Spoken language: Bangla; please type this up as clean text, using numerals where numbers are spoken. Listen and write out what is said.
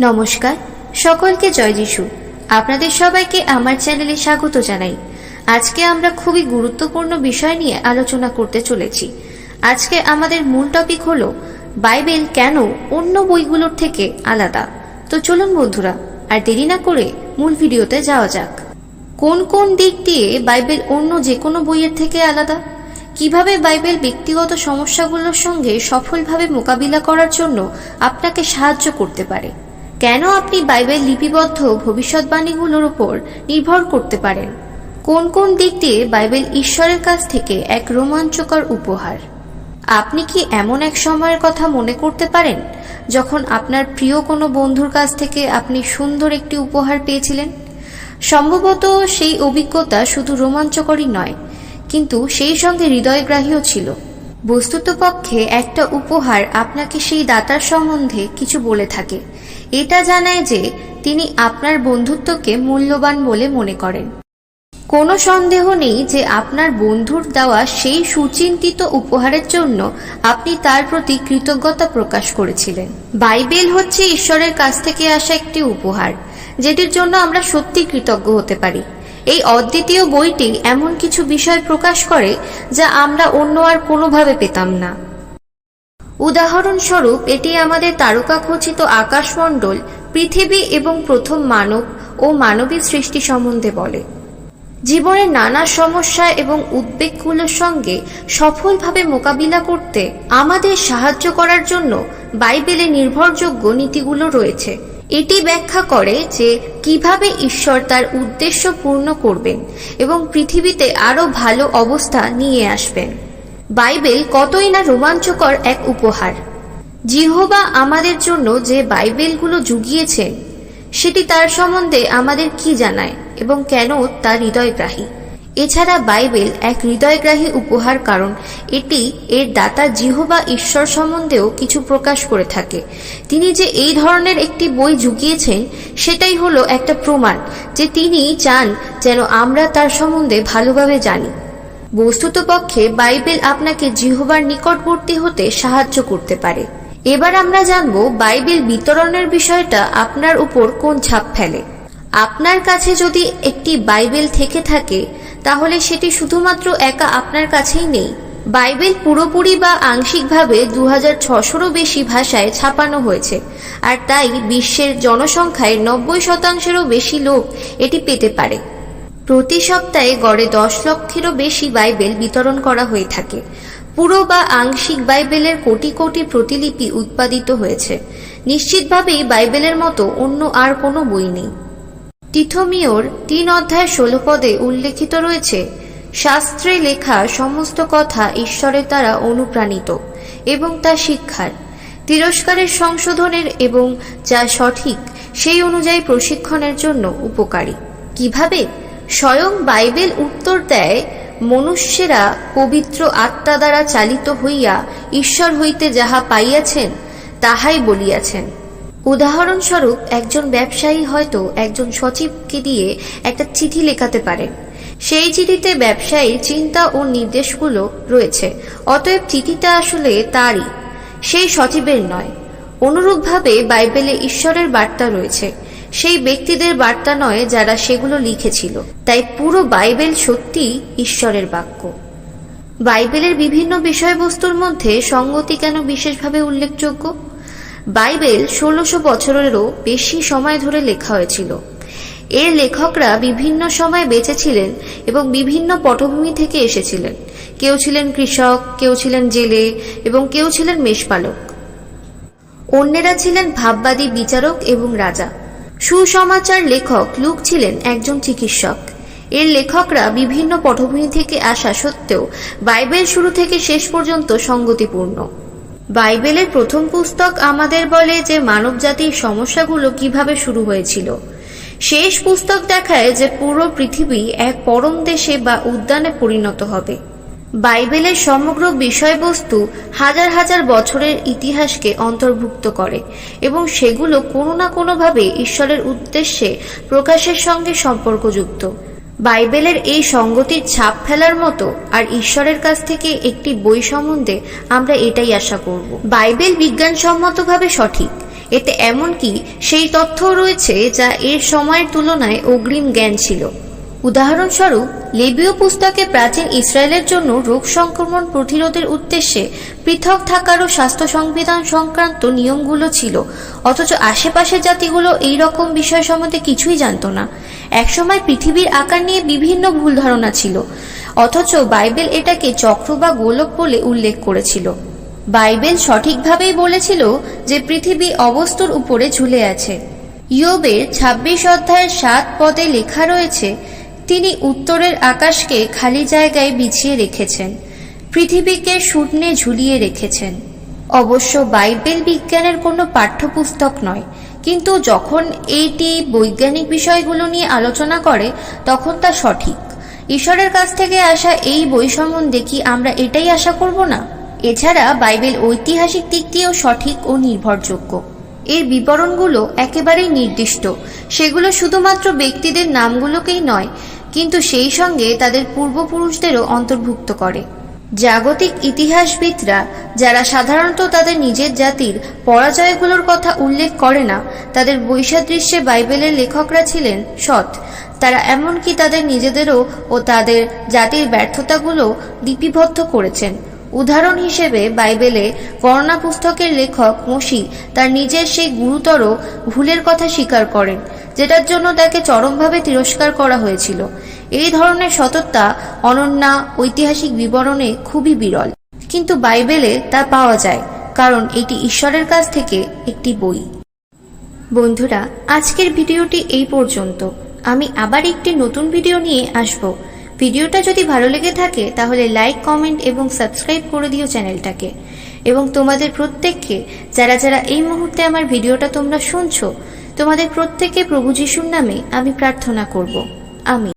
নমস্কার, সকলকে জয় যিশু। আপনাদের সবাইকে আমার চ্যানেলে স্বাগত জানাই। আজকে আমরা খুবই গুরুত্বপূর্ণ বিষয় নিয়ে আলোচনা করতে চলেছি। আজকে আমাদের মূল টপিক হলো বাইবেল কেন অন্য বইগুলোর থেকে আলাদা। তো চলুন বন্ধুরা, আর দেরি না করে মূল ভিডিওতে যাওয়া যাক। কোন কোন দিক দিয়ে বাইবেল অন্য যে কোনো বইয়ের থেকে আলাদা, কিভাবে বাইবেল ব্যক্তিগত সমস্যাগুলোর সঙ্গে সফলভাবে মোকাবিলা করার জন্য আপনাকে সাহায্য করতে পারে, কেন আপনি বাইবেল লিপিবদ্ধ ভবিষ্যৎবাণীগুলোর উপর নির্ভর করতে পারেন, কোন কোন দিক দিয়ে বাইবেল ঈশ্বরের কাছ থেকে এক রোমাঞ্চকর উপহার। আপনি কি এমন এক সময়ের কথা মনে করতে পারেন যখন আপনার প্রিয় কোনো বন্ধুর কাছ থেকে আপনি সুন্দর একটি উপহার পেয়েছিলেন? সম্ভবত সেই অভিজ্ঞতা শুধু রোমাঞ্চকরই নয়, কিন্তু সেই সঙ্গে হৃদয়গ্রাহীও ছিল। বস্তুতপক্ষে একটা উপহার আপনাকে সেই দাতার সম্বন্ধে কিছু বলে থাকে। এটা জানায় যে তিনি আপনার বন্ধুত্বকে মূল্যবান বলে মনে করেন। কোনো সন্দেহ নেই যে আপনার বন্ধুর দেওয়া সেই সুচিন্তিত উপহারের জন্য আপনি তার প্রতি কৃতজ্ঞতা প্রকাশ করেছিলেন। বাইবেল হচ্ছে ঈশ্বরের কাছ থেকে আসা একটি উপহার, যেটির জন্য আমরা সত্যি কৃতজ্ঞ হতে পারি। এই অদ্বিতীয় বইটি এমন কিছু বিষয় প্রকাশ করে যা আমরা অন্য আর কোনোভাবে পেতাম না। উদাহরণস্বরূপ, এটি আমাদের তারকাখচিত আকাশমণ্ডল, পৃথিবী এবং প্রথম মানব ও মানবী সৃষ্টি সম্বন্ধে বলে। জীবনের নানা সমস্যা এবং উদ্বেগগুলোর সঙ্গে সফলভাবে মোকাবিলা করতে আমাদের সাহায্য করার জন্য বাইবেলে নির্ভরযোগ্য নীতিগুলো রয়েছে। এটি ব্যাখ্যা করে যে কিভাবে ঈশ্বর তার উদ্দেশ্য পূর্ণ করবেন এবং পৃথিবীতে আরো ভালো অবস্থা নিয়ে আসবেন। বাইবেল কতই না রোমাঞ্চকর এক উপহার। জিহোবা আমাদের জন্য যে বাইবেলগুলো জুগিয়েছেন সেটি তার সম্বন্ধে আমাদের কি জানায় এবং কেন তা হৃদয়গ্রাহী। এছাড়া বাইবেল এক হৃদয়গ্রাহী উপহার, কারণ এটি এর দাতা জিহোবা ঈশ্বর সম্বন্ধেও কিছু প্রকাশ করে থাকে। তিনি যে এই ধরনের একটি বই জুগিয়েছেন সেটাই হলো একটা প্রমাণ যে তিনি চান যেন আমরা তার সম্বন্ধে ভালোভাবে জানি। বস্তুতপক্ষে বাইবেল আপনাকে জিহোবার নিকটবর্তী হতে সাহায্য করতে পারে। এবার আমরা জানব বাইবেল বিতরণের বিষয়টা আপনার উপর কোন ছাপ ফেলে। আপনার কাছে যদি একটি বাইবেল থেকে থাকে তাহলে সেটি শুধুমাত্র একা আপনার কাছেই নেই। বাইবেল পুরোপুরি বা আংশিকভাবে 2600-রও বেশি ভাষায় ছাপানো হয়েছে, আর তাই বিশ্বের জনসংখ্যায় 90%-রও বেশি লোক এটি পেতে পারে। প্রতি সপ্তাহে গড়ে 10 লক্ষেরও বেশি বাইবেল বিতরণ করা হয়ে থাকে। পুরো বা আংশিক বাইবেলের কোটি কোটি প্রতিলিপি উৎপাদিত হয়েছে। নিশ্চিতভাবেই বাইবেলের মতো অন্য আর কোনো বই নেই। তিথোমিওর 3:16 উল্লেখিত রয়েছে, শাস্ত্রে লেখা সমস্ত কথা ঈশ্বরের দ্বারা অনুপ্রাণিত এবং তা শিক্ষার, তিরস্কারের, সংশোধনের এবং যা সঠিক সেই অনুযায়ী প্রশিক্ষণের জন্য উপকারী। কিভাবে? স্বয়ং বাইবেল উত্তর দেয়, মনুষ্যেরা পবিত্র আত্মা দ্বারা চালিত হইয়া ঈশ্বর হইতে যাহা পাইয়াছেন তাহাই বলিয়াছেন। উদাহরণস্বরূপ, একজন ব্যবসায়ী হয়তো একজন সচিবকে দিয়ে একটা চিঠি লেখাতে পারেন। সেই চিঠিতে ব্যবসায়ীর চিন্তা ও নির্দেশগুলো রয়েছে, অতএব চিঠিটা আসলে তারই, সেই সচিবের নয়। অনুরূপভাবে বাইবেলে ঈশ্বরের বার্তা রয়েছে, সেই ব্যক্তিদের বার্তা নয় যারা সেগুলো লিখেছিল। তাই পুরো বাইবেল সত্যি ঈশ্বরের বাক্য। বাইবেলের বিভিন্ন বিষয়বস্তুর মধ্যে সঙ্গতি কেন বিশেষভাবে উল্লেখযোগ্য? বাইবেল 1600 বছরেরও বেশি সময় ধরে লেখা হয়েছিল। এর লেখকরা বিভিন্ন সময় বেঁচে ছিলেন এবং বিভিন্ন পটভূমি থেকে এসেছিলেন। কেউ ছিলেন কৃষক, কেউ ছিলেন জেলে এবং কেউ ছিলেন মেষপালক। অন্যেরা ছিলেন ভাববাদী বিচারক এবং রাজা। সুসমাচার লেখক লুক ছিলেন একজন চিকিৎসক। এর লেখকরা বিভিন্ন পটভূমি থেকে আসা সত্ত্বেও বাইবেল শুরু থেকে শেষ পর্যন্ত সঙ্গতিপূর্ণ। বাইবেলের প্রথম পুস্তক আমাদের বলে যে মানবজাতির সমস্যাগুলো কিভাবে শুরু হয়েছিল। শেষ পুস্তক দেখায় যে পুরো পৃথিবী এক পরম দেশে বা উদ্যানে পরিণত হবে। বাইবেলের সমগ্র বিষয়বস্তু হাজার হাজার বছরের ইতিহাসকে অন্তর্ভুক্ত করে এবং সেগুলো কোনো না কোনোভাবে ঈশ্বরের উদ্দেশ্যে প্রকাশের সঙ্গে সম্পর্কযুক্ত। বাইবেলের এই সঙ্গতির ছাপ ফেলার মতো আর ঈশ্বরের কাছ থেকে একটি বই সম্বন্ধে আমরা এটাই আশা করব। বাইবেল বিজ্ঞানসম্মতভাবে সঠিক। এতে এমনকি সেই তথ্যও রয়েছে যা এর সময়ের তুলনায় অগ্রিম জ্ঞান ছিল। উদাহরণস্বরূপ, লেবীয় পুস্তকে প্রাচীন ইসরায়েলের জন্য রোগ সংক্রমণ প্রতিরোধের উদ্দেশ্যে পৃথক থাকারও স্বাস্থ্য সংবিধান সংক্রান্ত নিয়মগুলো ছিল, অথচ আশেপাশের জাতিগুলো এই রকম বিষয় সম্বন্ধে কিছুই জানত না। একসময় পৃথিবীর আকার নিয়ে বিভিন্ন ভুল ধারণা ছিল, অথচ বাইবেল এটাকে চক্র বা গোলক বলে উল্লেখ করেছিল। বাইবেল সঠিকভাবেই বলেছিল যে পৃথিবী অবস্তুর উপরে ঝুলে আছে। ইয়োবের 26 অধ্যায়ের 7 পদে লেখা রয়েছে, তিনি উত্তরের আকাশকে খালি জায়গায় বিছিয়ে রেখেছেন, পৃথিবীকে শূন্যে ঝুলিয়ে রেখেছেন। অবশ্য বাইবেল বিজ্ঞানের কোনো পাঠ্যপুস্তক নয়, কিন্তু যখন এটি বৈজ্ঞানিক বিষয়গুলো নিয়ে আলোচনা করে তখন তা সঠিক। ঈশ্বরের কাছ থেকে আসা এই বই সম্বন্ধে কি আমরা এটাই আশা করব না? এছাড়া বাইবেল ঐতিহাসিক দিক দিয়েও সঠিক ও নির্ভরযোগ্য। এর বিবরণগুলো একেবারেই নির্দিষ্ট, সেগুলো শুধুমাত্র ব্যক্তিদের নামগুলোকেই নয়, কিন্তু সেই সঙ্গে তাদের পূর্বপুরুষদেরও অন্তর্ভুক্ত করে। জাগতিক ইতিহাসবিদরা, যারা সাধারণত তাদের নিজের জাতির পরাজয়গুলোর কথা উল্লেখ করে না, তাদের বৈসাদৃশ্যে বাইবেলের লেখকরা ছিলেন সৎ। তারা এমনকি তাদের নিজেদেরও ও তাদের জাতির ব্যর্থতাগুলো লিপিবদ্ধ করেছেন। উদাহরণ হিসেবে, বাইবেলে বর্ণনা পুস্তকের লেখক মোশি তার নিজের সেই গুরুতর ভুলের কথা স্বীকার করেন, যেটার জন্য তাকে চরমভাবে তিরস্কার করা হয়েছিল। এই ধরনের সততা অনন্যা ঐতিহাসিক বিবরণে খুবই বিরল, কিন্তু বাইবেলে তা পাওয়া যায়, কারণ এটি ঈশ্বরের কাছ থেকে একটি বই। বন্ধুরা, আজকের ভিডিওটি এই পর্যন্ত। আমি আবার একটি নতুন ভিডিও নিয়ে আসব। ভিডিওটা যদি ভালো লেগে থাকে তাহলে লাইক, কমেন্ট এবং সাবস্ক্রাইব করে দিও চ্যানেলটাকে। এবং তোমাদের প্রত্যেককে, যারা যারা এই মুহূর্তে আমার ভিডিওটা তোমরা শুনছো, তোমাদের প্রত্যেককে প্রভু যিশুর নামে আমি প্রার্থনা করব। আমিন।